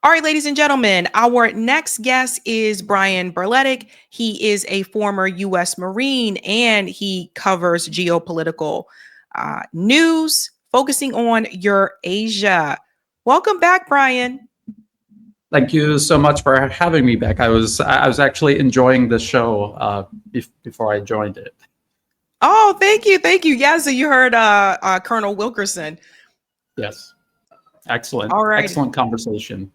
All right, ladies and gentlemen, our next guest is Brian Berletic. He is a former U.S. Marine and he covers geopolitical news, focusing on Eurasia. Welcome back, Brian. Thank you so much for having me back. I was actually enjoying the show before I joined it. Oh, thank you. Yeah, so you heard Colonel Wilkerson. Yes. Excellent. All right. Excellent conversation.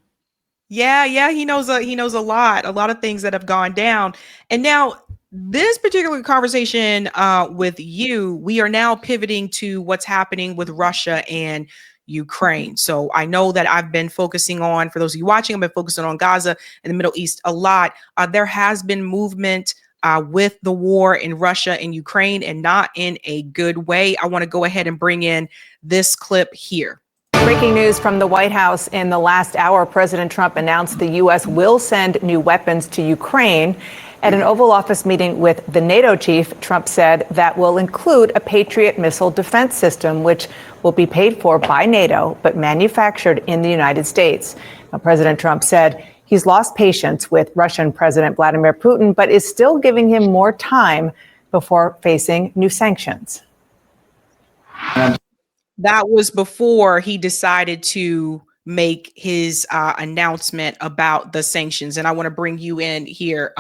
Yeah, he knows a lot of things that have gone down. And now this particular conversation with you, we are now pivoting to what's happening with Russia and Ukraine. So I know that I've been focusing on, for those of you watching, I've been focusing on Gaza and the Middle East a lot. There has been movement with the war in Russia and Ukraine, and not in a good way. I want to go ahead and bring in this clip here. Breaking news from the White House in the last hour. President Trump announced the U.S. will send new weapons to Ukraine. At an Oval Office meeting with the NATO chief, Trump said that will include a Patriot missile defense system, which will be paid for by NATO, but manufactured in the United States. Now, President Trump said he's lost patience with Russian President Vladimir Putin, but is still giving him more time before facing new sanctions. That was before he decided to make his announcement about the sanctions. And I want to bring you in here,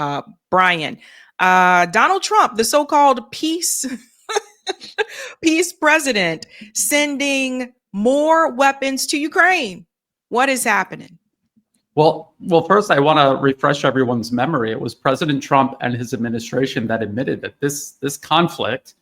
Brian. Donald Trump, the so-called peace president, sending more weapons to Ukraine. What is happening? Well, first, I want to refresh everyone's memory. It was President Trump and his administration that admitted that this conflict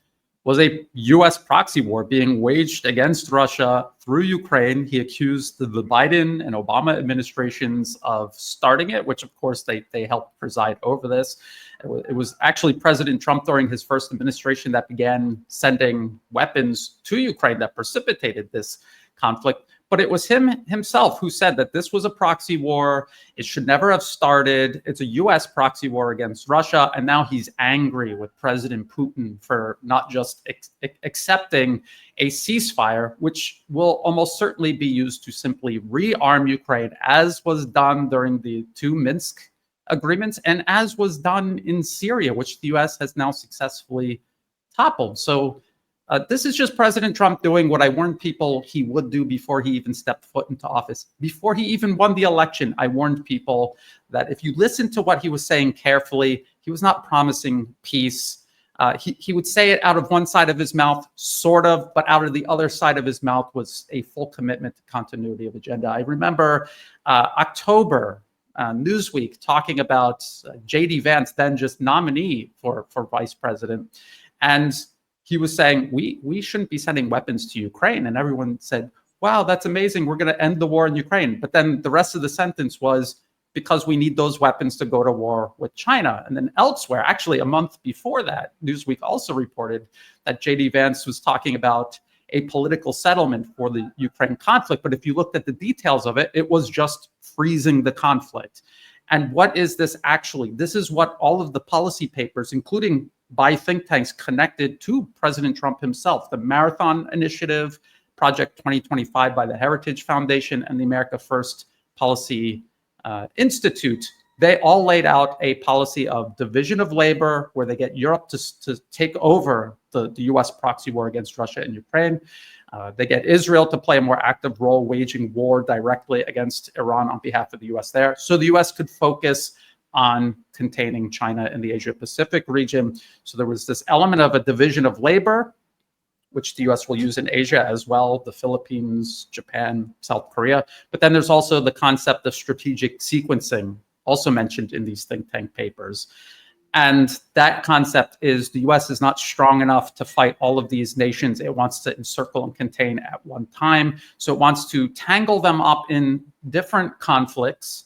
was a U.S. proxy war being waged against Russia through Ukraine. He accused the Biden and Obama administrations of starting it, which of course they helped preside over this. It was actually President Trump during his first administration that began sending weapons to Ukraine that precipitated this conflict. But it was himself who said that this was a proxy war. It should never have started. It's a U.S. proxy war against Russia. And now he's angry with President Putin for not just accepting a ceasefire, which will almost certainly be used to simply rearm Ukraine, as was done during the two Minsk agreements and as was done in Syria, which the U.S. has now successfully toppled. So this is just President Trump doing what I warned people he would do before he even stepped foot into office. Before he even won the election, I warned people that if you listen to what he was saying carefully, he was not promising peace. He would say it out of one side of his mouth, sort of, but out of the other side of his mouth was a full commitment to continuity of agenda. I remember October, Newsweek talking about J.D. Vance, then just nominee for vice president. And he was saying, we shouldn't be sending weapons to Ukraine. And everyone said, wow, that's amazing. We're going to end the war in Ukraine. But then the rest of the sentence was, because we need those weapons to go to war with China. And then elsewhere, actually a month before that, Newsweek also reported that J.D. Vance was talking about a political settlement for the Ukraine conflict. But if you looked at the details of it, it was just freezing the conflict. And what is this actually? This is what all of the policy papers, including by think tanks connected to President Trump himself, the Marathon Initiative, Project 2025 by the Heritage Foundation, and the America First Policy Institute, they all laid out a policy of division of labor where they get Europe to take over the U.S. proxy war against Russia and Ukraine. They get Israel to play a more active role waging war directly against Iran on behalf of the U.S. there. So the U.S. could focus on containing China in the Asia-Pacific region. So there was this element of a division of labor, which the U.S. will use in Asia as well, the Philippines, Japan, South Korea. But then there's also the concept of strategic sequencing, also mentioned in these think tank papers. And that concept is the U.S. is not strong enough to fight all of these nations. It wants to encircle and contain at one time. So it wants to tangle them up in different conflicts,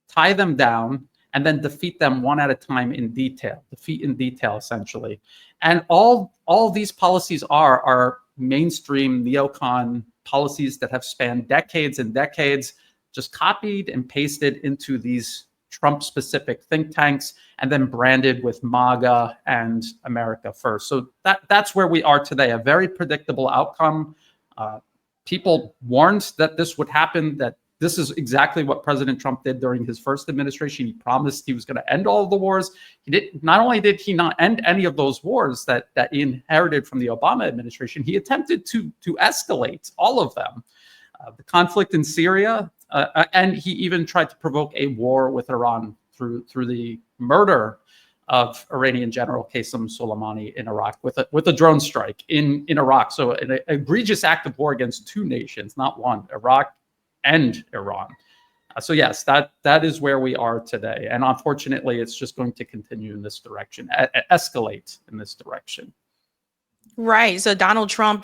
tie them down, and then defeat them one at a time in detail, defeat in detail, essentially. And all these policies are mainstream neocon policies that have spanned decades and decades, just copied and pasted into these Trump-specific think tanks, and then branded with MAGA and America First. So that's where we are today, a very predictable outcome. People warned that this would happen, that This is exactly what President Trump did during his first administration. He promised he was going to end all of the wars. Not only did he not end any of those wars that he inherited from the Obama administration, he attempted to escalate all of them. The conflict in Syria, and he even tried to provoke a war with Iran through the murder of Iranian General Qasem Soleimani in Iraq with a drone strike in Iraq. So an egregious act of war against two nations, not one, Iraq and Iran. So yes, that is where we are today. And unfortunately, it's just going to continue in this direction, escalate in this direction. Right. So Donald Trump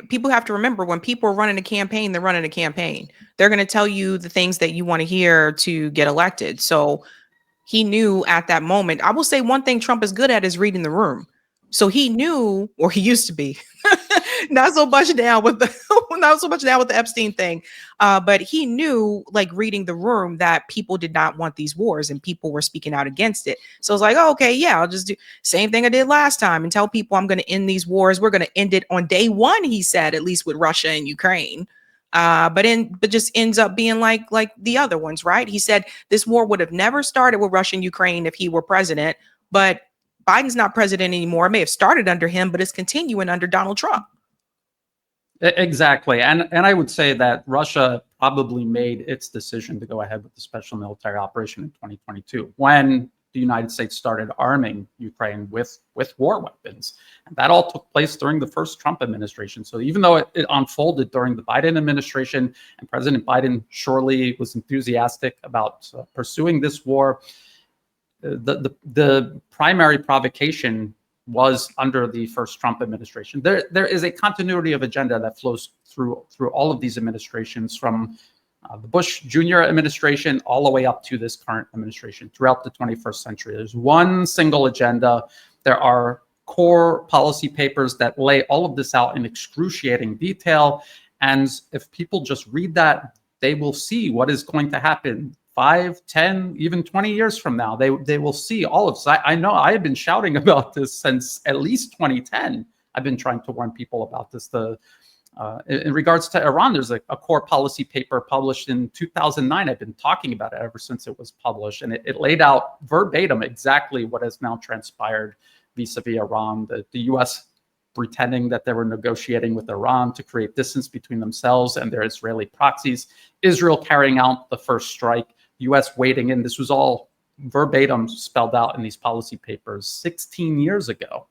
people have to remember, when people are running a campaign, they're running a campaign. They're going to tell you the things that you want to hear to get elected. So he knew at that moment. I will say one thing Trump is good at is reading the room. So he knew, or he used to be, not so much now with the Epstein thing, but he knew, like, reading the room, that people did not want these wars and people were speaking out against it. So it's like, oh, okay, yeah, I'll just do same thing I did last time and tell people I'm going to end these wars. We're going to end it on day one, he said, at least with Russia and Ukraine. But just ends up being like the other ones, right? He said this war would have never started with Russia and Ukraine if he were president, but Biden's not president anymore. It may have started under him, but it's continuing under Donald Trump. Exactly. And I would say that Russia probably made its decision to go ahead with the special military operation in 2022 when the United States started arming Ukraine with war weapons. And that all took place during the first Trump administration. So even though it unfolded during the Biden administration, and President Biden surely was enthusiastic about pursuing this war, the primary provocation was under the first Trump administration. There is a continuity of agenda that flows through all of these administrations, from the Bush Jr. administration all the way up to this current administration throughout the 21st century. There's one single agenda. There are core policy papers that lay all of this out in excruciating detail. And if people just read that, they will see what is going to happen 5, 10, even 20 years from now. They will see all of this. I know I have been shouting about this since at least 2010. I've been trying to warn people about this. In regards to Iran, there's a core policy paper published in 2009. I've been talking about it ever since it was published, and it laid out verbatim exactly what has now transpired vis-a-vis Iran. The U.S. pretending that they were negotiating with Iran to create distance between themselves and their Israeli proxies, Israel carrying out the first strike, U.S. wading in. This was all verbatim spelled out in these policy papers 16 years ago.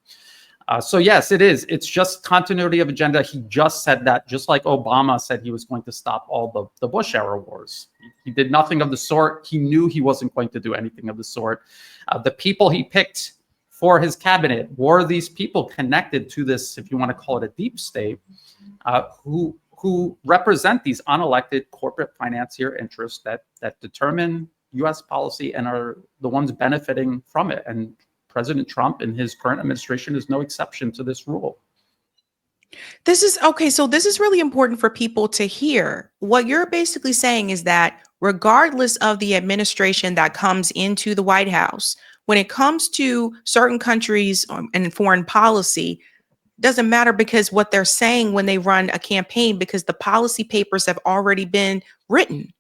So yes, it is. It's just continuity of agenda. He just said that, just like Obama said he was going to stop all the Bush era wars. He did nothing of the sort. He knew he wasn't going to do anything of the sort. The people he picked for his cabinet were these people connected to this, if you want to call it a deep state, who represent these unelected corporate financier interests that determine U.S. policy and are the ones benefiting from it. And President Trump and his current administration is no exception to this rule. This is okay. So this is really important for people to hear. What you're basically saying is that regardless of the administration that comes into the White House, when it comes to certain countries and foreign policy, doesn't matter, because what they're saying when they run a campaign, because the policy papers have already been written.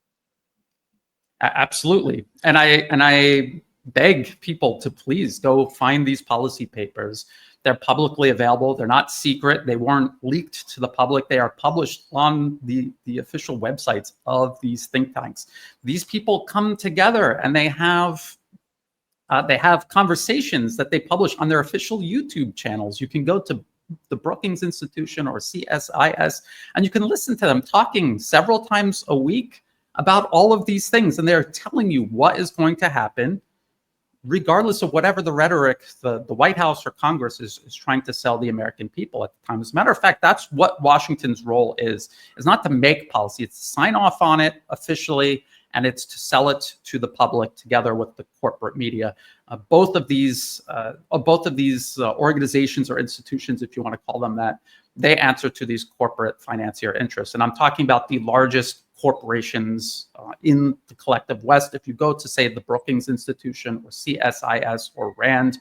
Absolutely. And I beg people to please go find these policy papers. They're publicly available. They're not secret. They weren't leaked to the public. They are published on the official websites of these think tanks. These people come together and they have conversations that they publish on their official YouTube channels. You can go to the Brookings Institution or CSIS, and you can listen to them talking several times a week about all of these things. And they're telling you what is going to happen, regardless of whatever the rhetoric the White House or Congress is trying to sell the American people at the time. As a matter of fact, that's what Washington's role is not to make policy. It's to sign off on it officially, and it's to sell it to the public together with the corporate media. Both of these organizations or institutions, if you want to call them that, they answer to these corporate financier interests. And I'm talking about the largest corporations in the collective West. If you go to, say, the Brookings Institution or CSIS or RAND,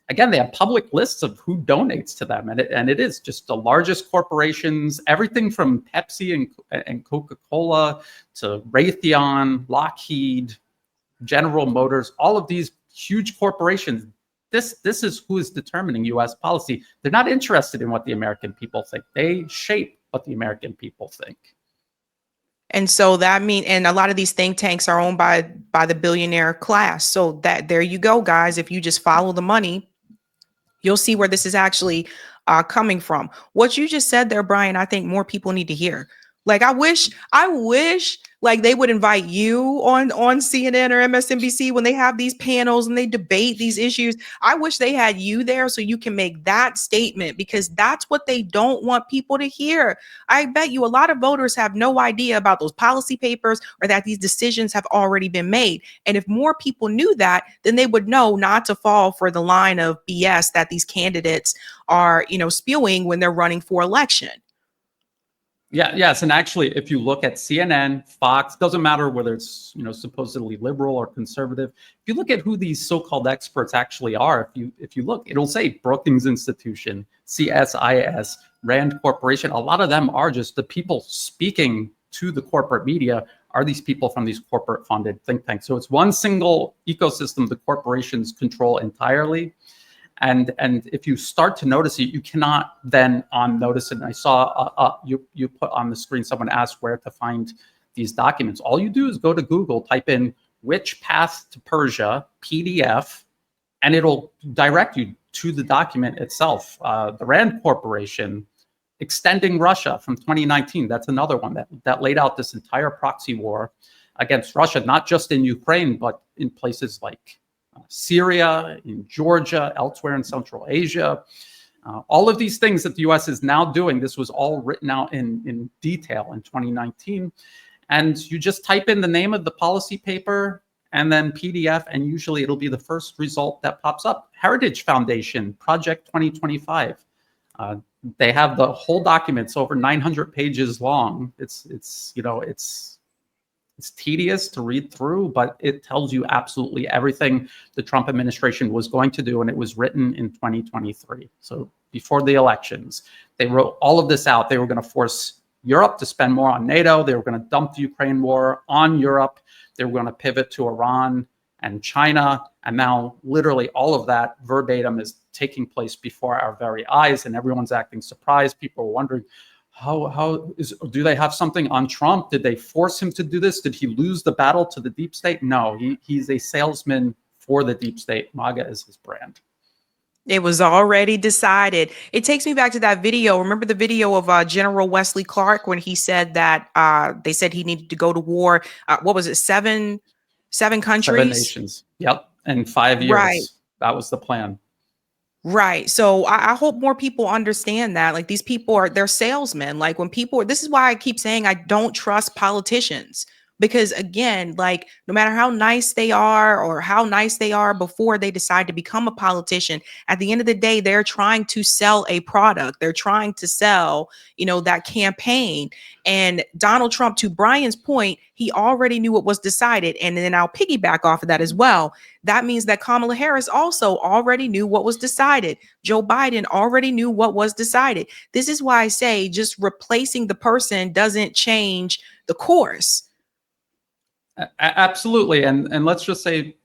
again, they have public lists of who donates to them, and it is just the largest corporations, everything from Pepsi and Coca-Cola to Raytheon, Lockheed, General Motors, all of these huge corporations. This is who is determining U.S. policy. They're not interested in what the American people think. They shape what the American people think. And so that means, and a lot of these think tanks are owned by the billionaire class. So that there you go, guys. If you just follow the money, you'll see where this is actually coming from. What you just said there, Brian, I think more people need to hear. Like, I wish like they would invite you on CNN or MSNBC when they have these panels and they debate these issues. I wish they had you there so you can make that statement, because that's what they don't want people to hear. I bet you a lot of voters have no idea about those policy papers or that these decisions have already been made. And if more people knew that, then they would know not to fall for the line of BS that these candidates are, spewing when they're running for election. Yeah, yes, and actually, if you look at CNN, Fox, doesn't matter whether it's supposedly liberal or conservative. If you look at who these so-called experts actually are, if you look, it'll say Brookings Institution, CSIS, Rand Corporation. A lot of them are just the people speaking to the corporate media are these people from these corporate-funded think tanks. So it's one single ecosystem the corporations control entirely. And if you start to notice it, you cannot then unnotice it. And I saw you put on the screen, someone asked where to find these documents. All you do is go to Google, type in "Which Path to Persia" PDF, and it'll direct you to the document itself. The Rand Corporation, Extending Russia from 2019, that's another one that laid out this entire proxy war against Russia, not just in Ukraine, but in places like Syria, in Georgia, elsewhere in Central Asia. All of these things that the US is now doing, this was all written out in detail in 2019. And you just type in the name of the policy paper and then PDF, and usually it'll be the first result that pops up. Heritage Foundation, Project 2025. They have the whole document. It's over 900 pages long. It's tedious to read through, but it tells you absolutely everything the Trump administration was going to do, and it was written in 2023. So before the elections, they wrote all of this out. They were going to force Europe to spend more on NATO. They were going to dump the Ukraine war on Europe. They were going to pivot to Iran and China. And now literally all of that verbatim is taking place before our very eyes, and everyone's acting surprised. People are wondering, do they have something on Trump? Did they force him to do this? Did he lose the battle to the deep state? No, he's a salesman for the deep state. MAGA is his brand. It was already decided. It takes me back to that video. Remember the video of General Wesley Clark when he said that they said he needed to go to war. What was it? Seven countries? 7 nations. Yep. In 5 years. Right. That was the plan. Right. So I hope more people understand that. Like, these people they're salesmen. Like, this is why I keep saying I don't trust politicians. Because again, like, no matter how nice they are or how nice they are before they decide to become a politician, at the end of the day, they're trying to sell a product. They're trying to sell, that campaign. And Donald Trump, to Brian's point, he already knew what was decided. And then I'll piggyback off of that as well. That means that Kamala Harris also already knew what was decided. Joe Biden already knew what was decided. This is why I say just replacing the person doesn't change the course. Absolutely. And let's just say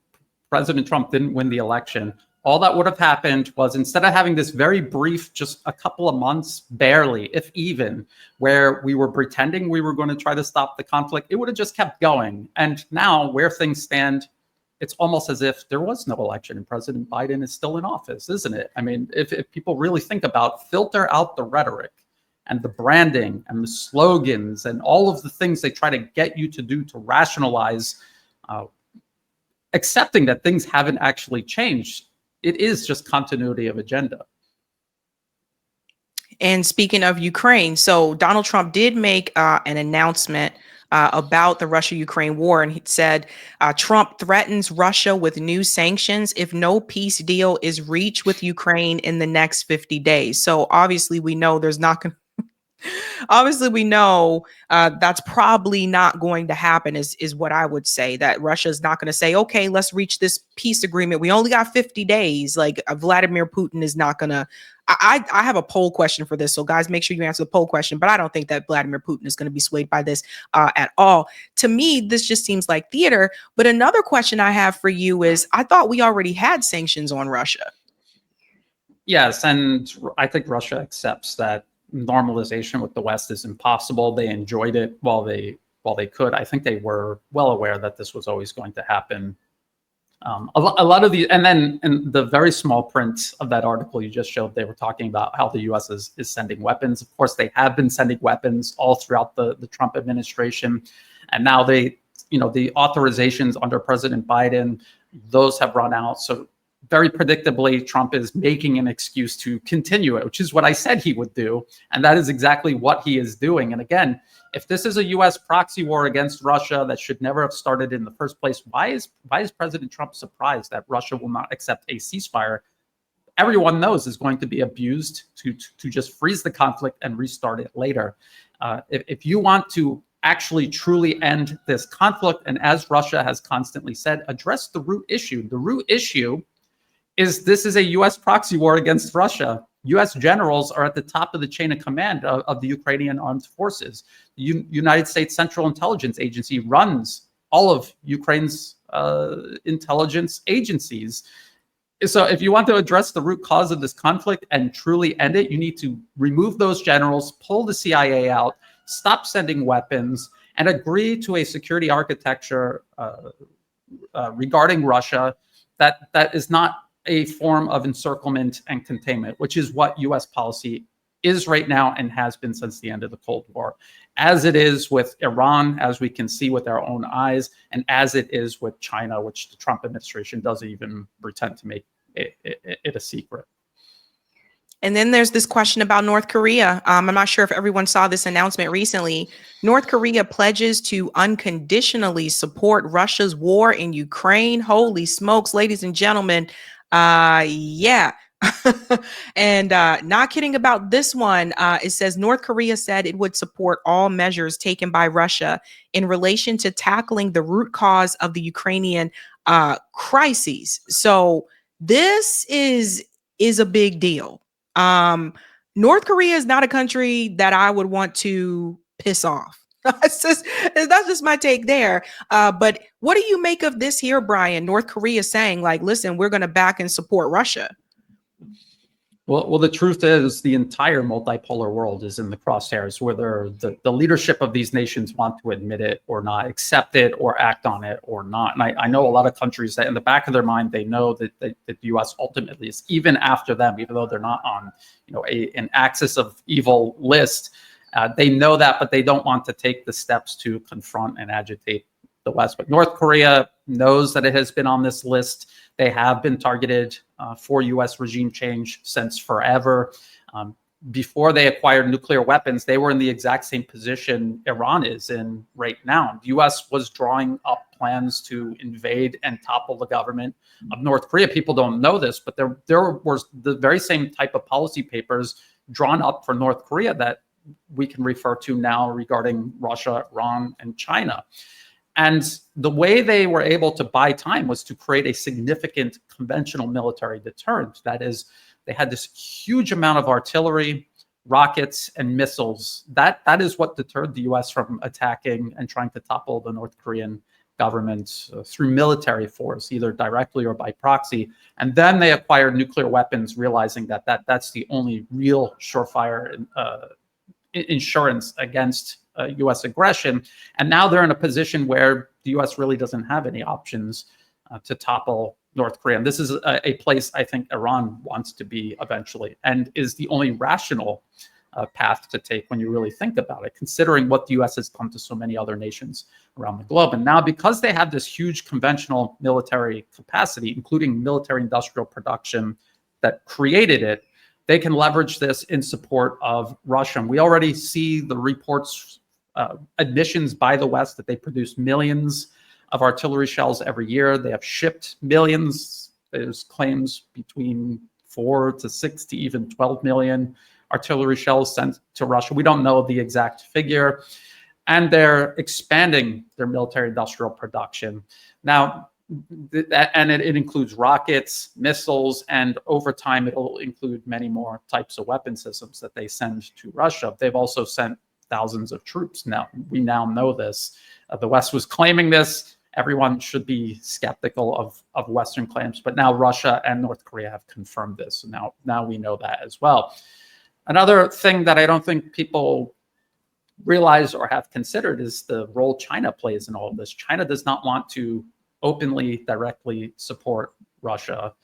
President Trump didn't win the election. All that would have happened was, instead of having this very brief, just a couple of months, barely, if even, where we were pretending we were going to try to stop the conflict, it would have just kept going. And now, where things stand, it's almost as if there was no election and President Biden is still in office, isn't it? I mean, if people really think about, filter out the rhetoric and the branding and the slogans and all of the things they try to get you to do to rationalize accepting that things haven't actually changed. It is just continuity of agenda. And speaking of Ukraine, so Donald Trump did make an announcement about the Russia-Ukraine war. And he said, Trump threatens Russia with new sanctions if no peace deal is reached with Ukraine in the next 50 days. So obviously we know there's not going to Obviously, we know that's probably not going to happen, is what I would say, that Russia is not going to say, okay, let's reach this peace agreement. We only got 50 days. Like Vladimir Putin is not going to. I have a poll question for this. So, guys, make sure you answer the poll question. But I don't think that Vladimir Putin is going to be swayed by this at all. To me, this just seems like theater. But another question I have for you is I thought we already had sanctions on Russia. Yes, and I think Russia accepts that normalization with the West is impossible. They enjoyed it while they could. I think they were well aware that this was always going to happen. A lot of the, and then in the very small print of that article you just showed, they were talking about how the U.S. is sending weapons. Of course, they have been sending weapons all throughout the Trump administration, and now the authorizations under President Biden, those have run out. So very predictably, Trump is making an excuse to continue it, which is what I said he would do. And that is exactly what he is doing. And again, if this is a U.S. proxy war against Russia that should never have started in the first place, why is President Trump surprised that Russia will not accept a ceasefire? Everyone knows is going to be abused to just freeze the conflict and restart it later. If you want to actually truly end this conflict, and as Russia has constantly said, address the root issue. The root issue is this is a U.S. proxy war against Russia. U.S. generals are at the top of the chain of command of the Ukrainian armed forces. The United States Central Intelligence Agency runs all of Ukraine's intelligence agencies. So if you want to address the root cause of this conflict and truly end it, you need to remove those generals, pull the CIA out, stop sending weapons, and agree to a security architecture regarding Russia that is not a form of encirclement and containment, which is what U.S. policy is right now and has been since the end of the Cold War, as it is with Iran, as we can see with our own eyes, and as it is with China, which the Trump administration doesn't even pretend to make it a secret. And then there's this question about North Korea. I'm not sure if everyone saw this announcement recently. North Korea pledges to unconditionally support Russia's war in Ukraine. Holy smokes, ladies and gentlemen. Yeah. And not kidding about this one. It says North Korea said it would support all measures taken by Russia in relation to tackling the root cause of the Ukrainian crises. So this is a big deal. North Korea is not a country that I would want to piss off. That's just my take there. But what do you make of this here, Brian? North Korea saying, like, listen, we're going to back and support Russia. Well, the truth is the entire multipolar world is in the crosshairs, whether the leadership of these nations want to admit it or not, accept it or act on it or not. And I know a lot of countries that in the back of their mind, they know that the U.S. ultimately is even after them, even though they're not on an axis of evil list. They know that, but they don't want to take the steps to confront and agitate the West. But North Korea knows that it has been on this list. They have been targeted for U.S. regime change since forever. Before they acquired nuclear weapons, they were in the exact same position Iran is in right now. The U.S. was drawing up plans to invade and topple the government of North Korea. People don't know this, but there was the very same type of policy papers drawn up for North Korea that we can refer to now regarding Russia, Iran, and China. And the way they were able to buy time was to create a significant conventional military deterrent. That is, they had this huge amount of artillery, rockets, and missiles. That is what deterred the U.S. from attacking and trying to topple the North Korean government through military force, either directly or by proxy. And then they acquired nuclear weapons, realizing that that's the only real surefire insurance against U.S. aggression. And now they're in a position where the U.S. really doesn't have any options to topple North Korea. And this is a place I think Iran wants to be eventually, and is the only rational path to take when you really think about it, considering what the U.S. has come to so many other nations around the globe. And now, because they have this huge conventional military capacity, including military industrial production that created it, they can leverage this in support of Russia. And we already see the reports, admissions by the West that they produce millions of artillery shells every year. They have shipped millions. There's claims between 4 to 6 to even 12 million artillery shells sent to Russia. We don't know the exact figure. And they're expanding their military industrial production. Now, and it includes rockets, missiles, and over time it'll include many more types of weapon systems that they send to Russia. They've also sent thousands of troops. Now, we now know this. The West was claiming this. Everyone should be skeptical of Western claims, but now Russia and North Korea have confirmed this. So now we know that as well. Another thing that I don't think people realize or have considered is the role China plays in all of this. China does not want to openly, directly support Russia.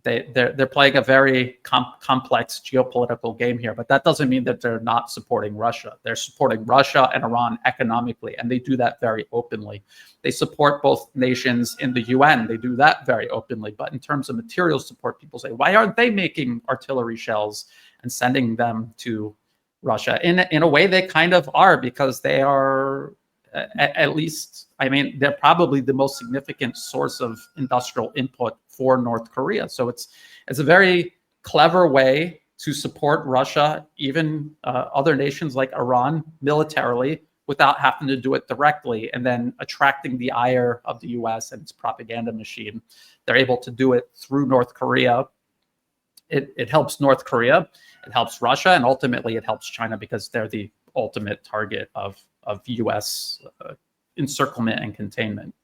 They're playing a very complex geopolitical game here, but that doesn't mean that they're not supporting Russia. They're supporting Russia and Iran economically, and they do that very openly. They support both nations in the UN. They do that very openly. But in terms of material support, people say, why aren't they making artillery shells and sending them to Russia? In a way, they kind of are, because they are, at least, I mean, they're probably the most significant source of industrial input for North Korea. So it's a very clever way to support Russia, even other nations like Iran, militarily, without having to do it directly, and then attracting the ire of the US and its propaganda machine. They're able to do it through North Korea. It helps North Korea, it helps Russia, and ultimately it helps China, because they're the ultimate target of US encirclement and containment.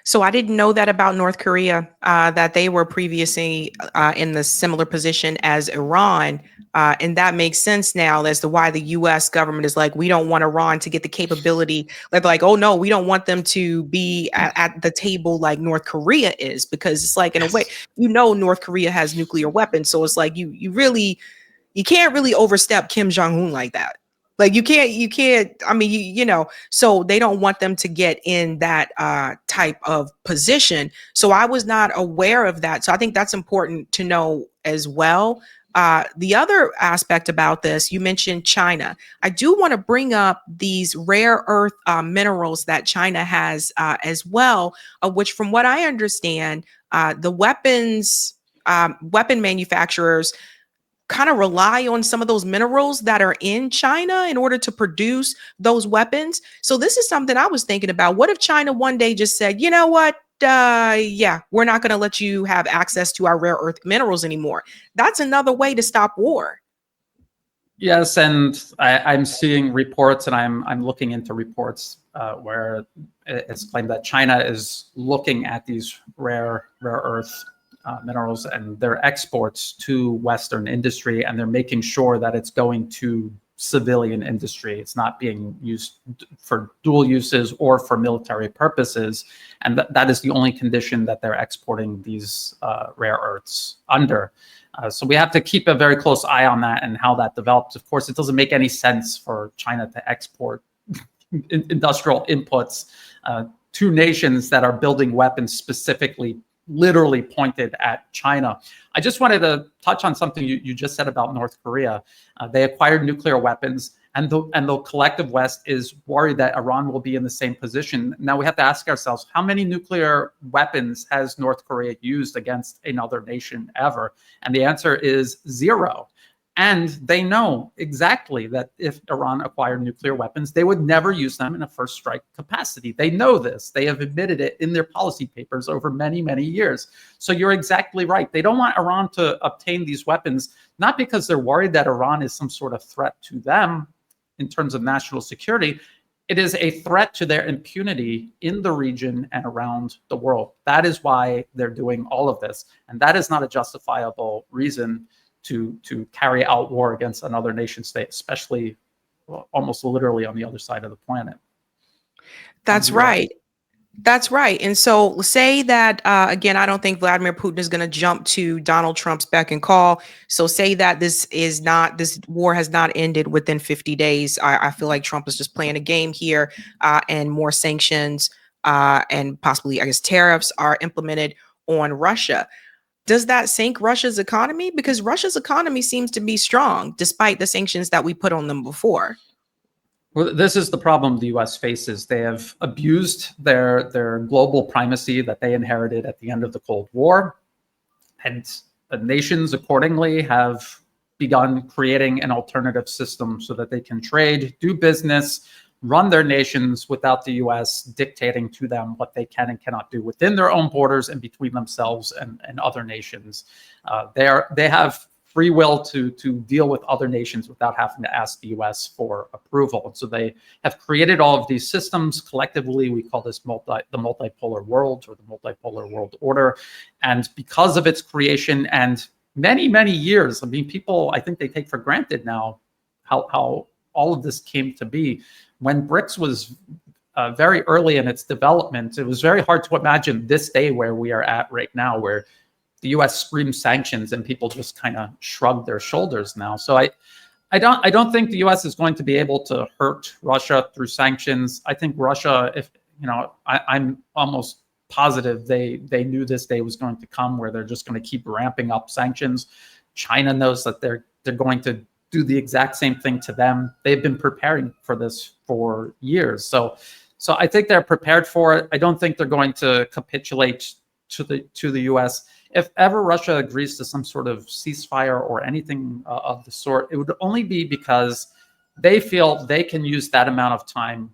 So I didn't know that about North Korea, that they were previously in the similar position as Iran. And that makes sense now as to why the US government is like, we don't want Iran to get the capability. They're like, oh, no, we don't want them to be at the table like North Korea is, because it's like, in a way, North Korea has nuclear weapons. So it's like you can't really overstep Kim Jong-un like that. Like you can't, I mean, so they don't want them to get in that type of position. So I was not aware of that. So I think that's important to know as well. The other aspect about this, you mentioned China. I do want to bring up these rare earth minerals that China has as well, which from what I understand, the weapon manufacturers kind of rely on some of those minerals that are in China in order to produce those weapons. So this is something I was thinking about. What if China one day just said, you know what? We're not going to let you have access to our rare earth minerals anymore. That's another way to stop war. Yes, and I'm seeing reports, and I'm looking into reports where it's claimed that China is looking at these rare earth minerals and their exports to Western industry, and they're making sure that it's going to civilian industry. It's not being used for dual uses or for military purposes, and that is the only condition that they're exporting these rare earths under. So we have to keep a very close eye on that and how that develops. Of course, it doesn't make any sense for China to export industrial inputs to nations that are building weapons specifically, literally pointed at China. I just wanted to touch on something you just said about North Korea. They acquired nuclear weapons, and the collective West is worried that Iran will be in the same position. Now we have to ask ourselves, how many nuclear weapons has North Korea used against another nation ever? And the answer is 0. And they know exactly that if Iran acquired nuclear weapons, they would never use them in a first strike capacity. They know this. They have admitted it in their policy papers over many, many years. So you're exactly right. They don't want Iran to obtain these weapons, not because they're worried that Iran is some sort of threat to them in terms of national security. It is a threat to their impunity in the region and around the world. That is why they're doing all of this. And that is not a justifiable reason to carry out war against another nation state, especially almost literally on the other side of the planet. That's right. That's right. And so say that, again, I don't think Vladimir Putin is going to jump to Donald Trump's beck and call. So say that this war has not ended within 50 days. I feel like Trump is just playing a game here, and more sanctions and possibly, I guess, tariffs are implemented on Russia. Does that sink Russia's economy? Because Russia's economy seems to be strong despite the sanctions that we put on them before. Well, this is the problem the U.S. faces. They have abused their global primacy that they inherited at the end of the Cold War. And the nations accordingly have begun creating an alternative system so that they can trade, do business, run their nations without the US dictating to them what they can and cannot do within their own borders and between themselves and other nations. They have free will to deal with other nations without having to ask the US for approval. And so they have created all of these systems. Collectively, we call this the multipolar world, or the multipolar world order. And because of its creation and many, many years, I mean, people, I think they take for granted now how all of this came to be. When BRICS was very early in its development, it was very hard to imagine this day where we are at right now, where the U.S. screams sanctions and people just kind of shrug their shoulders now. So I don't think the U.S. is going to be able to hurt Russia through sanctions. I think Russia, if I'm almost positive they knew this day was going to come, where they're just going to keep ramping up sanctions. China knows that they're going to do the exact same thing to them. They've been preparing for this for years. So I think they're prepared for it. I don't think they're going to capitulate to the US. If ever Russia agrees to some sort of ceasefire or anything of the sort, it would only be because they feel they can use that amount of time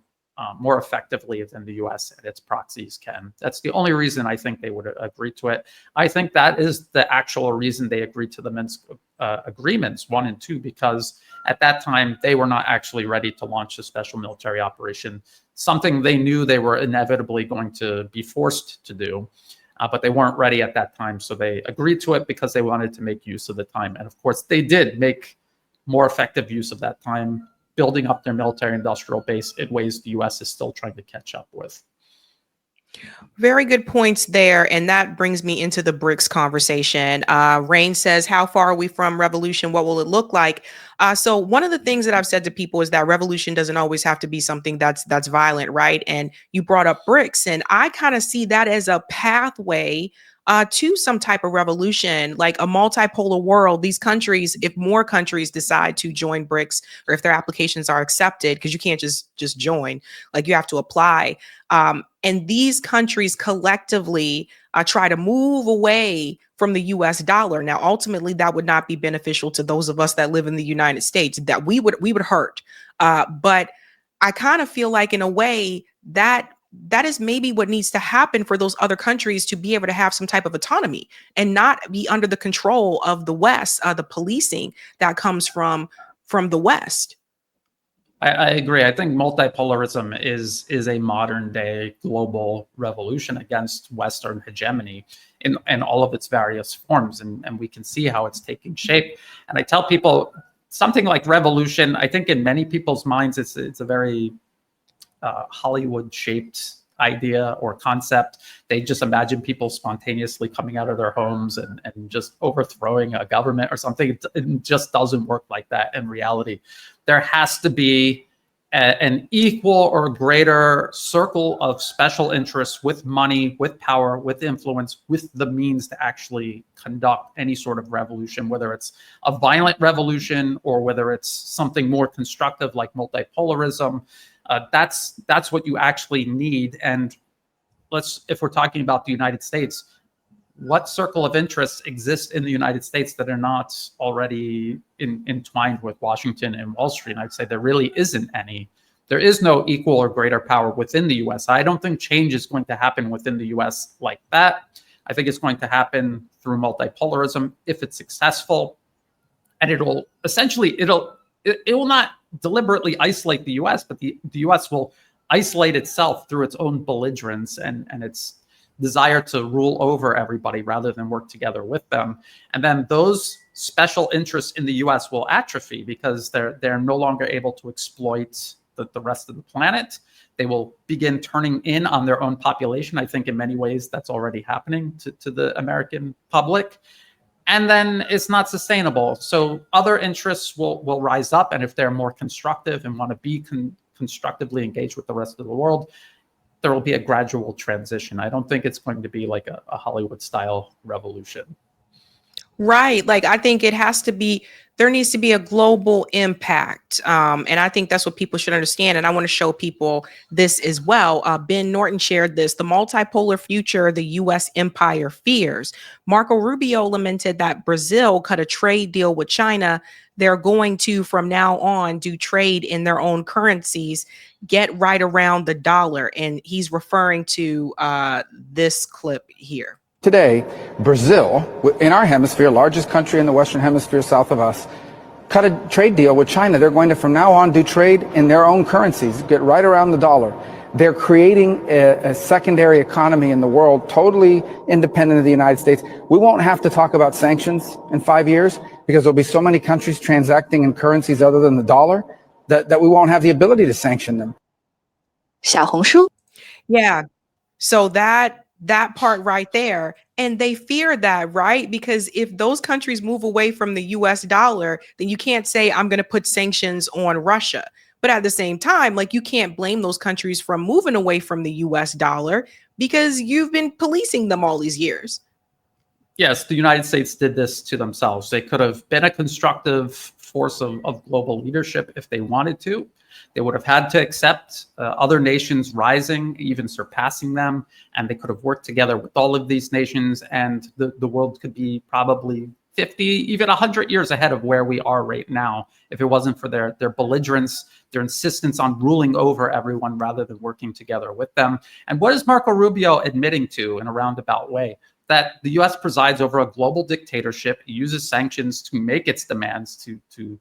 more effectively than the US and its proxies can. That's the only reason I think they would agree to it. I think that is the actual reason they agreed to the Minsk agreements 1 and 2, because at that time they were not actually ready to launch a special military operation, something they knew they were inevitably going to be forced to do. But they weren't ready at that time. So they agreed to it because they wanted to make use of the time. And of course, they did make more effective use of that time, building up their military industrial base in ways the US is still trying to catch up with. Very good points there. And that brings me into the BRICS conversation. Rain says, how far are we from revolution? What will it look like? So one of the things that I've said to people is that revolution doesn't always have to be something that's violent, right? And you brought up BRICS, and I kind of see that as a pathway to some type of revolution, like a multipolar world. These countries, if more countries decide to join BRICS, or if their applications are accepted, because you can't just join, like you have to apply. And these countries collectively try to move away from the US dollar. Now, ultimately, that would not be beneficial to those of us that live in the United States, that we would hurt. But I kind of feel like, in a way, that is maybe what needs to happen for those other countries to be able to have some type of autonomy and not be under the control of the West, the policing that comes from the West. I agree. I think multipolarism is a modern day global revolution against Western hegemony in all of its various forms. And we can see how it's taking shape. And I tell people, something like revolution, I think in many people's minds, it's a very Hollywood shaped idea or concept. They just imagine people spontaneously coming out of their homes and just overthrowing a government or something. It just doesn't work like that in reality. There has to be an equal or greater circle of special interests with money, with power, with influence, with the means to actually conduct any sort of revolution, whether it's a violent revolution or whether it's something more constructive like multipolarism. That's what you actually need. And if we're talking about the United States, what circle of interests exists in the United States that are not already entwined with Washington and Wall Street? And I'd say there really isn't any. There is no equal or greater power within the US. I don't think change is going to happen within the US like that. I think it's going to happen through multipolarism if it's successful. And it will not deliberately isolate the US, but the US will isolate itself through its own belligerence and its desire to rule over everybody rather than work together with them. And then those special interests in the US will atrophy because they're no longer able to exploit the rest of the planet. They will begin turning in on their own population. I think in many ways that's already happening to the American public. And then it's not sustainable. So other interests will rise up. And if they're more constructive and want to be constructively engaged with the rest of the world, there will be a gradual transition. I don't think it's going to be like a Hollywood style revolution. Right. Like, I think there needs to be a global impact. And I think that's what people should understand. And I want to show people this as well. Ben Norton shared this: the multipolar future the US empire fears. Marco Rubio lamented that Brazil cut a trade deal with China. They're going to, from now on, do trade in their own currencies, get right around the dollar. And he's referring to this clip here. Today, Brazil, in our hemisphere, largest country in the Western Hemisphere south of us, cut a trade deal with China. They're going to, from now on, do trade in their own currencies, get right around the dollar. They're creating a secondary economy in the world, totally independent of the United States. We won't have to talk about sanctions in 5 years because there'll be so many countries transacting in currencies other than the dollar that we won't have the ability to sanction them. 小红书 Yeah. So that part right there, and they fear that, right? Because if those countries move away from the US dollar, then you can't say I'm going to put sanctions on Russia. But at the same time, like, you can't blame those countries from moving away from the US dollar because you've been policing them all these years. Yes, the United States did this to themselves. They could have been a constructive force of global leadership if they wanted to. They would have had to accept other nations rising, even surpassing them, and they could have worked together with all of these nations, and the world could be probably 50, even 100 years ahead of where we are right now if it wasn't for their belligerence, their insistence on ruling over everyone rather than working together with them. And what is Marco Rubio admitting to in a roundabout way? That the U.S. presides over a global dictatorship, uses sanctions to make its demands, to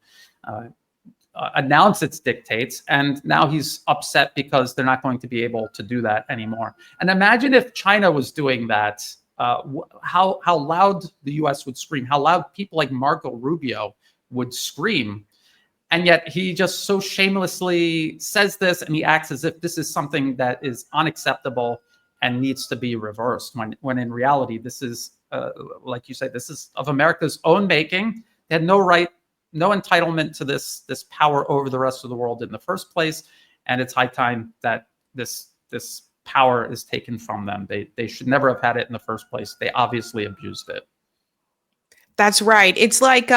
announce its dictates, and now he's upset because they're not going to be able to do that anymore. And imagine if China was doing that, how loud the U.S. would scream, how loud people like Marco Rubio would scream. And yet he just so shamelessly says this, and he acts as if this is something that is unacceptable and needs to be reversed, when in reality, this is, like you say, this is of America's own making. They had no right, no entitlement to this power over the rest of the world in the first place, and it's high time that this power is taken from them. They should never have had it in the first place. They obviously abused it. That's right. It's like,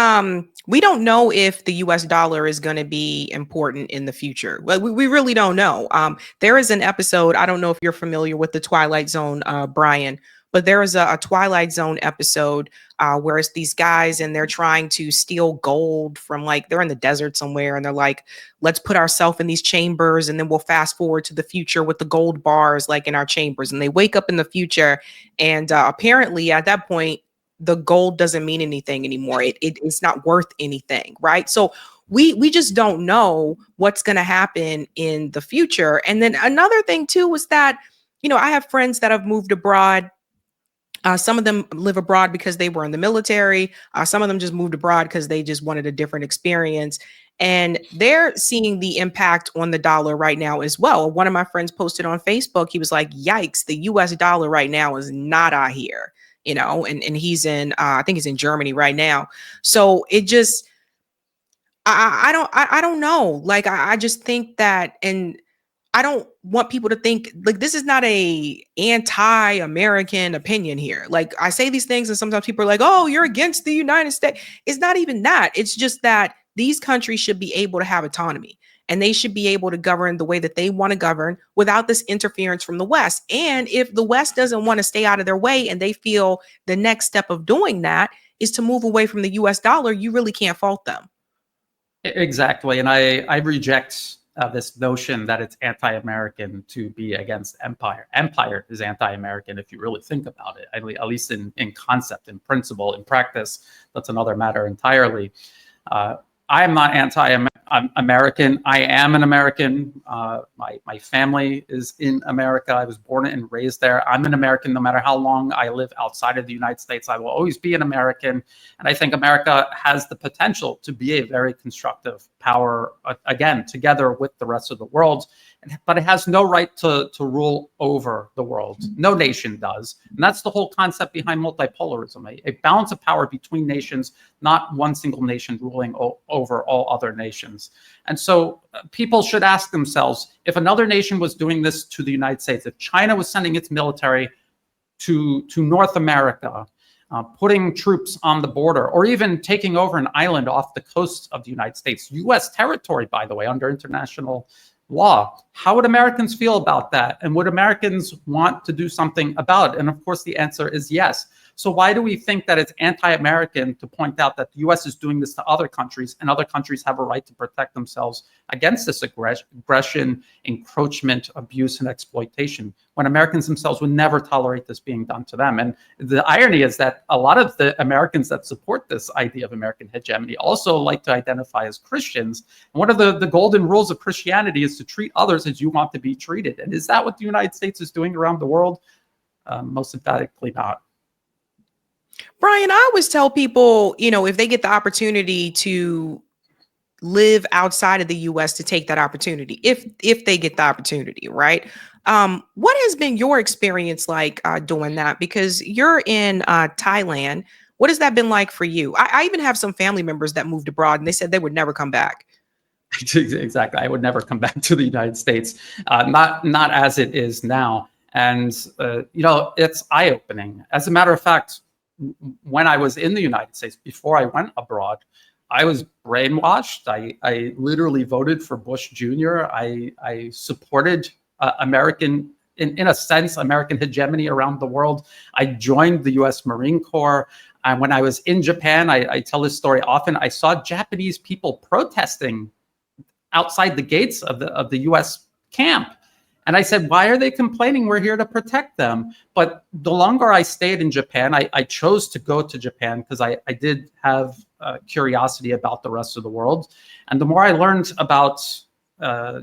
we don't know if the US dollar is going to be important in the future. Well, we really don't know. There is an episode, I don't know if you're familiar with the Twilight Zone, Brian, but there is a Twilight Zone episode where it's these guys and they're trying to steal gold from, like, they're in the desert somewhere, and they're like, let's put ourselves in these chambers and then we'll fast forward to the future with the gold bars, like, in our chambers. And they wake up in the future, and apparently at that point, the gold doesn't mean anything anymore. It's not worth anything, right? So we just don't know what's going to happen in the future. And then another thing too was that, I have friends that have moved abroad. Some of them live abroad because they were in the military. Some of them just moved abroad because they just wanted a different experience. And they're seeing the impact on the dollar right now as well. One of my friends posted on Facebook, he was like, yikes, the US dollar right now is not out here. And he's in, I think he's in Germany right now. So it just, I don't know. Like, I just think that, and I don't want people to think like this is not a anti-American opinion here. Like, I say these things and sometimes people are like, oh, you're against the United States. It's not even that. It's just that these countries should be able to have autonomy, and they should be able to govern the way that they want to govern without this interference from the West. And if the West doesn't want to stay out of their way and they feel the next step of doing that is to move away from the US dollar, you really can't fault them. Exactly. And I reject this notion that it's anti-American to be against empire. Empire is anti-American if you really think about it, at least in concept, in principle, in practice. That's another matter entirely. I am not anti-American. I am an American. My family is in America. I was born and raised there. I'm an American no matter how long I live outside of the United States. I will always be an American. And I think America has the potential to be a very constructive power, again, together with the rest of the world. But it has no right to rule over the world. No nation does. And that's the whole concept behind multipolarism, a balance of power between nations, not one single nation ruling over all other nations. And so people should ask themselves, if another nation was doing this to the United States, if China was sending its military to North America, putting troops on the border, or even taking over an island off the coast of the United States, U.S. territory, by the way, under international law. How would Americans feel about that? And would Americans want to do something about it? And of course, the answer is yes. So why do we think that it's anti-American to point out that the U.S. is doing this to other countries, and other countries have a right to protect themselves against this aggression, encroachment, abuse, and exploitation, when Americans themselves would never tolerate this being done to them? And the irony is that a lot of the Americans that support this idea of American hegemony also like to identify as Christians. And one of the golden rules of Christianity is to treat others as you want to be treated. And is that what the United States is doing around the world? Most emphatically not. Brian, I always tell people, if they get the opportunity to live outside of the US, to take that opportunity, if they get the opportunity, right? What has been your experience like doing that? Because you're in Thailand. What has that been like for you? I even have some family members that moved abroad and they said they would never come back. Exactly. I would never come back to the United States, not as it is now. And, it's eye-opening. As a matter of fact, when I was in the United States, before I went abroad, I was brainwashed. I literally voted for Bush Jr. I supported American, in a sense, American hegemony around the world. I joined the U.S. Marine Corps. And when I was in Japan, I tell this story often, I saw Japanese people protesting outside the gates of the U.S. camp. And I said, why are they complaining? We're here to protect them. But the longer I stayed in Japan, I chose to go to Japan because I did have curiosity about the rest of the world. And the more I learned about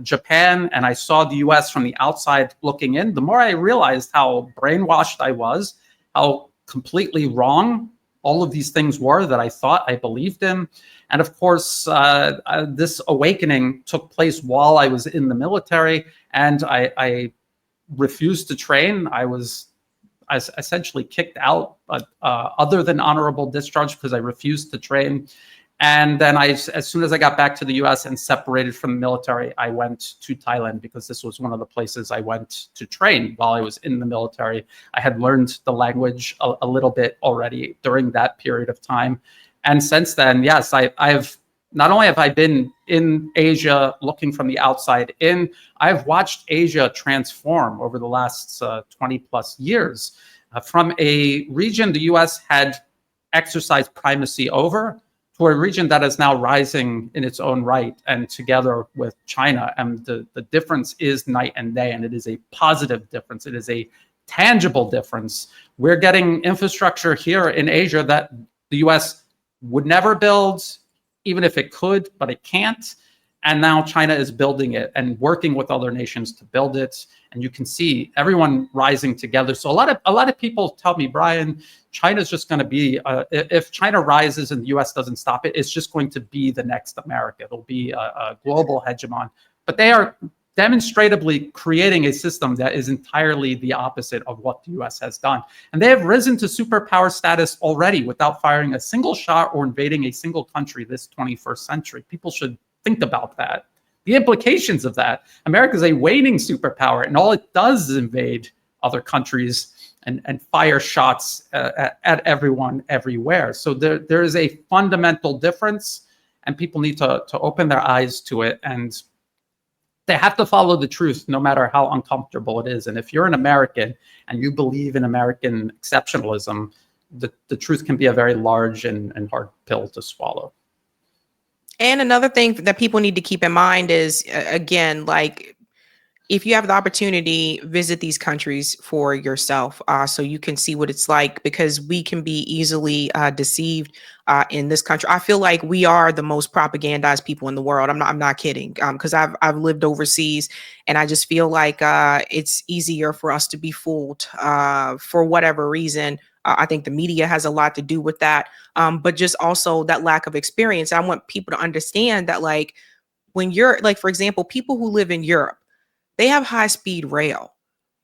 Japan, and I saw the US from the outside looking in, the more I realized how brainwashed I was, how completely wrong all of these things were that I thought I believed in. And of course, this awakening took place while I was in the military, and I refused to train. I was essentially kicked out, other than honorable discharge, because I refused to train. And then as soon as I got back to the US and separated from the military, I went to Thailand, because this was one of the places I went to train while I was in the military. I had learned the language a little bit already during that period of time. And since then, yes, I've not only have I been in Asia looking from the outside in, I've watched Asia transform over the last 20 plus years, from a region the US had exercised primacy over to a region that is now rising in its own right, and together with China. And the difference is night and day, and it is a positive difference. It is a tangible difference. We're getting infrastructure here in Asia that the US would never build, even if it could, but it can't. And now China is building it and working with other nations to build it. And you can see everyone rising together. So a lot of people tell me, Brian, China's just going to be, if China rises and the US doesn't stop it, it's just going to be the next America. It'll be a global hegemon. But they are demonstratively creating a system that is entirely the opposite of what the US has done. And they have risen to superpower status already without firing a single shot or invading a single country this 21st century. People should think about that. The implications of that. America is a waning superpower, and all it does is invade other countries and fire shots at everyone everywhere. So there is a fundamental difference, and people need to open their eyes to it. And they have to follow the truth, no matter how uncomfortable it is. And if you're an American and you believe in American exceptionalism, the truth can be a very large and hard pill to swallow. And another thing that people need to keep in mind is, again, like, if you have the opportunity, visit these countries for yourself, so you can see what it's like, because we can be easily deceived in this country. I feel like we are the most propagandized people in the world. I'm not kidding, because I've lived overseas, and I just feel like it's easier for us to be fooled for whatever reason. I think the media has a lot to do with that, but just also that lack of experience. I want people to understand that, like, when you're, like, for example, people who live in Europe, they have high-speed rail.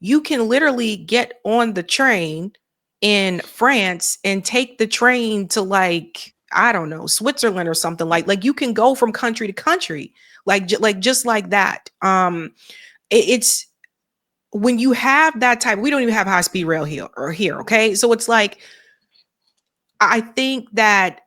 You can literally get on the train in France and take the train to, like, I don't know, Switzerland or something. Like you can go from country to country, just like that. It's when you have that type. We don't even have high-speed rail here. Okay, so it's like, I think that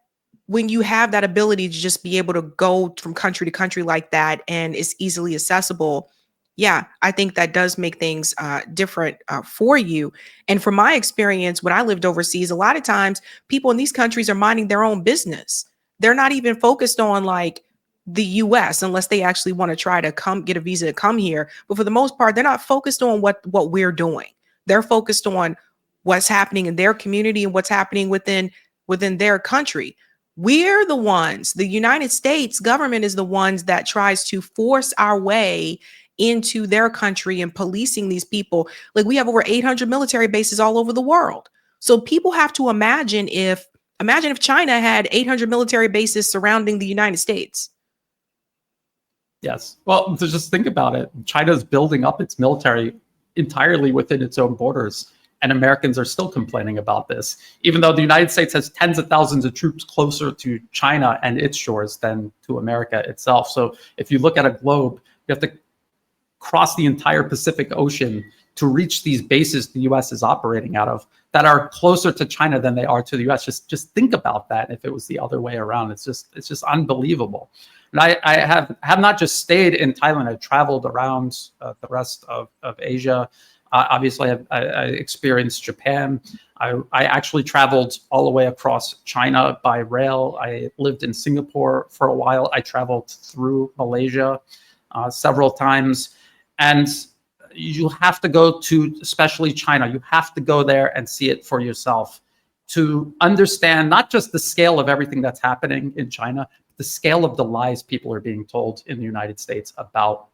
when you have that ability to just be able to go from country to country like that and it's easily accessible, yeah, I think that does make things different for you. And from my experience, when I lived overseas, a lot of times people in these countries are minding their own business. They're not even focused on like the US unless they actually want to try to come get a visa to come here. But for the most part, they're not focused on what we're doing. They're focused on what's happening in their community and what's happening within their country. We're the ones, the United States government is the ones that tries to force our way into their country and policing these people. Like we have over 800 military bases all over the world. So people have to imagine if China had 800 military bases surrounding the United States. Yes. Well, to just think about it, China is building up its military entirely within its own borders. And Americans are still complaining about this, even though the United States has tens of thousands of troops closer to China and its shores than to America itself. So if you look at a globe, you have to cross the entire Pacific Ocean to reach these bases the U.S. is operating out of that are closer to China than they are to the U.S. Just think about that. If it was the other way around, it's just unbelievable. And I have not just stayed in Thailand. I've traveled around the rest of Asia. Obviously, I experienced Japan. I actually traveled all the way across China by rail. I lived in Singapore for a while. I traveled through Malaysia several times. And you have to go to, especially China, you have to go there and see it for yourself to understand not just the scale of everything that's happening in China, the scale of the lies people are being told in the United States about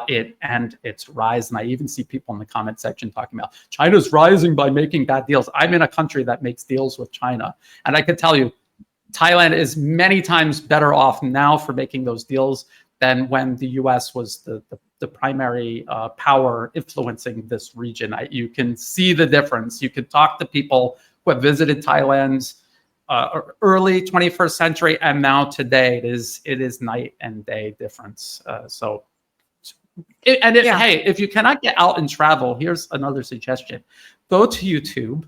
it and its rise. And I even see people in the comment section talking about China's rising by making bad deals. I'm in a country that makes deals with China. And I can tell you, Thailand is many times better off now for making those deals than when the US was the primary power influencing this region. You can see the difference. You can talk to people who have visited Thailand early 21st century and now today. It is night and day difference. Hey, if you cannot get out and travel, here's another suggestion. Go to YouTube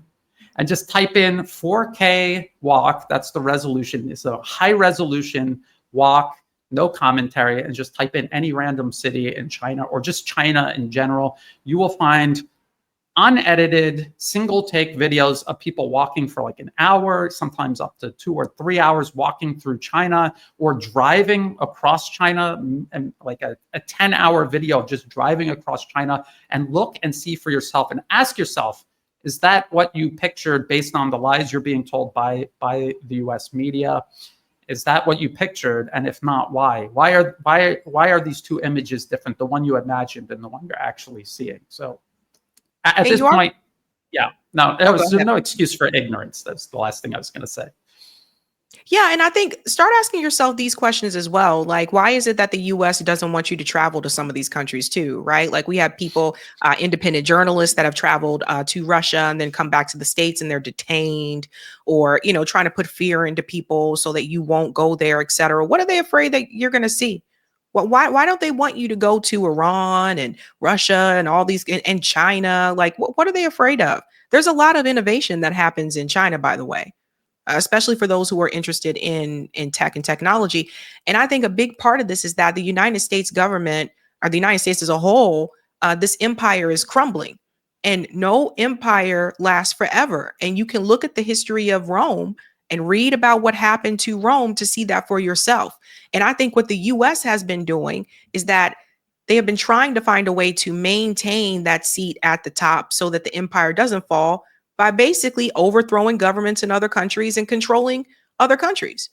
and just type in 4K walk. That's the resolution. It's a high resolution walk, no commentary, and just type in any random city in China or just China in general. You will find unedited single take videos of people walking for like an hour, sometimes up to 2 or 3 hours walking through China or driving across China, and like a 10-hour video of just driving across China. And look and see for yourself and ask yourself, is that what you pictured based on the lies you're being told by the US media? Is that what you pictured? And if not, why? Why are these two images different? The one you imagined and the one you're actually seeing. So at this point, yeah, no, there's no excuse for ignorance. That's the last thing I was going to say. Yeah, and I think start asking yourself these questions as well. Like, why is it that the U.S. doesn't want you to travel to some of these countries too, right? Like we have people, independent journalists that have traveled to Russia and then come back to the States and they're detained or, trying to put fear into people so that you won't go there, et cetera. What are they afraid that you're going to see? Well, why don't they want you to go to Iran and Russia and all these and China? Like, what are they afraid of? There's a lot of innovation that happens in China, by the way, especially for those who are interested in tech and technology. And I think a big part of this is that the United States government or the United States as a whole, this empire is crumbling and no empire lasts forever. And you can look at the history of Rome and read about what happened to Rome to see that for yourself. And I think what the US has been doing is that they have been trying to find a way to maintain that seat at the top so that the empire doesn't fall by basically overthrowing governments in other countries and controlling other countries.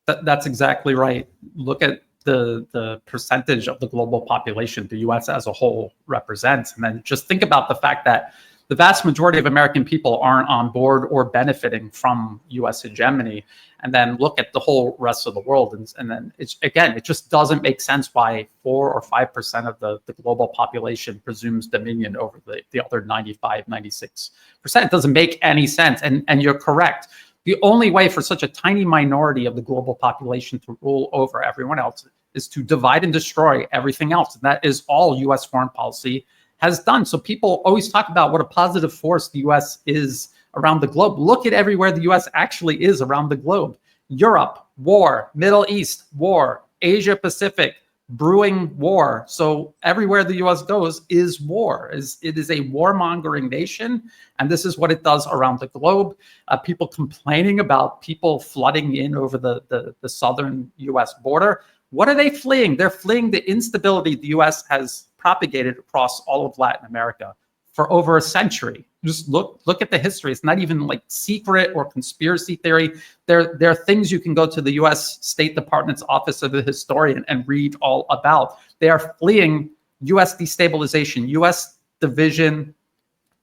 That's exactly right. Look at the percentage of the global population the US as a whole represents. And then just think about the fact that the vast majority of American people aren't on board or benefiting from US hegemony. And then look at the whole rest of the world. And then it just doesn't make sense why 4 or 5% of the global population presumes dominion over the other 95, 96%. It doesn't make any sense. And you're correct. The only way for such a tiny minority of the global population to rule over everyone else is to divide and destroy everything else. And that is all US foreign policy has done. So people always talk about what a positive force the US is around the globe. Look at everywhere the US actually is around the globe. Europe, war. Middle East, war. Asia Pacific, brewing war. So everywhere the US goes is war. It is a warmongering nation, and this is what it does around the globe. People complaining about people flooding in over the southern US border. What are they fleeing? They're fleeing the instability the US has propagated across all of Latin America for over a century. Just look at the history. It's not even like secret or conspiracy theory. There are things you can go to the US State Department's Office of the Historian and read all about. They are fleeing US destabilization, US division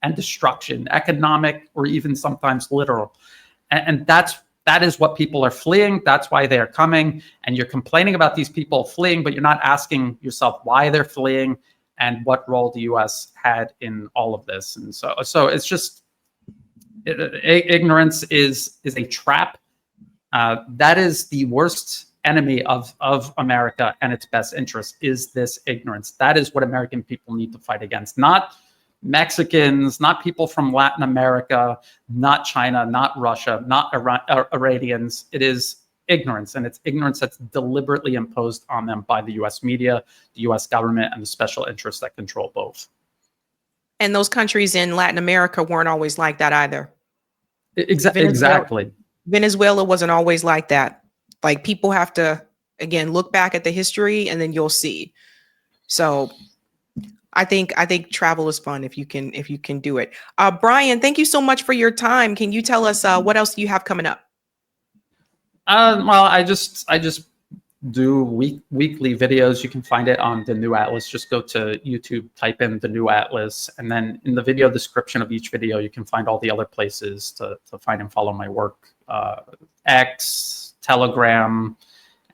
and destruction, economic or even sometimes literal. And that is what people are fleeing. That's why they are coming. And you're complaining about these people fleeing, but you're not asking yourself why they're fleeing and what role the U.S. had in all of this. And so it's just ignorance is a trap. That is the worst enemy of America and its best interest is this ignorance. That is what American people need to fight against, not Mexicans, not people from Latin America, not China, not Russia, not Iranians. It is ignorance, and it's ignorance that's deliberately imposed on them by the U.S. media, the U.S. government, and the special interests that control both. And those countries in Latin America weren't always like that either. Exactly. Venezuela wasn't always like that. Like, people have to, again, look back at the history and then you'll see. So I think travel is fun if you can do it. Brian, thank you so much for your time. Can you tell us what else you have coming up? Well, I just do weekly videos. You can find it on The New Atlas. Just go to YouTube, type in The New Atlas, and then in the video description of each video, you can find all the other places to find and follow my work. X, Telegram,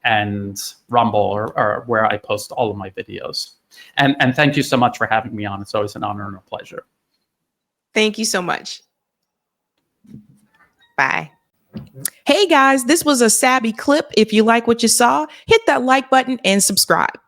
and Rumble are where I post all of my videos. And thank you so much for having me on. It's always an honor and a pleasure. Thank you so much. Bye. Hey guys, this was a Sabby clip. If you like what you saw, hit that like button and subscribe.